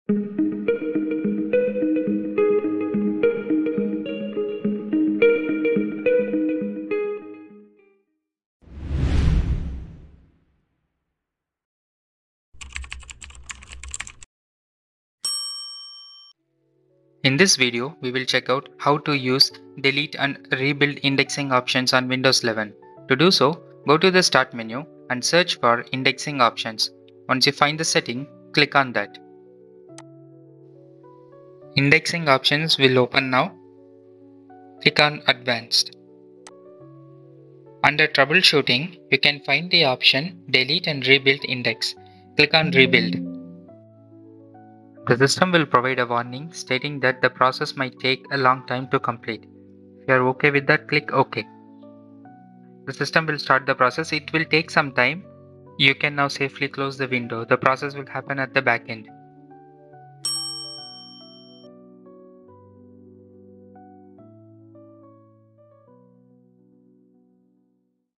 In this video, we will check out how to use delete and rebuild indexing options on Windows 11. To do so, go to the Start menu and search for indexing options. Once you find the setting, click on that. Indexing options will open now. Click on Advanced. Under Troubleshooting, you can find the option Delete and Rebuild Index. Click on Rebuild. The system will provide a warning stating that the process might take a long time to complete. If you are okay with that, click OK. The system will start the process. It will take some time. You can now safely close the window. The process will happen at the back end.